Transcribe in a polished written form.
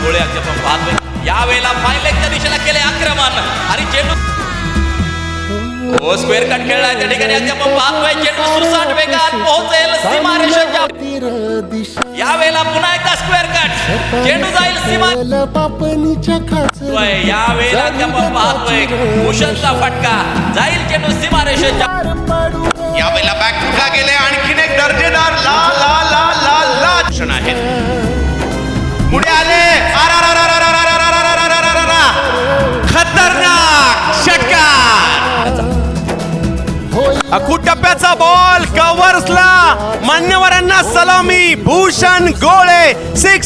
गोळे अगदी आपण पाहतोय यावेळेला फायलेगच्या दिशेला केले आक्रमण आणि चेंडू स्क्वेअर कट खेळलाय त्या ठिकाणी अगदी आपण पाहतोय चेंडू सुसाट वेगात पोहोचेल सीमारेषेच्या यावेळेला पुन्हा एकदा स्क्वेअर कट चेंडू जाईल सीमा यावेळेला अगदी आपण पाहतोय भूषणचा फटका जाईल चेंडू सीमारेषेच्या यावेळेला बॅकफुटला गेले आणखीन एक दर्जेदार ला ला ला ला ला क्षण आहेत पुढे आले खतरनाक षटकार अखूट टप्प्याचा बॉल कव्हर्सला मान्यवरांना सलामी भूषण गोळे 6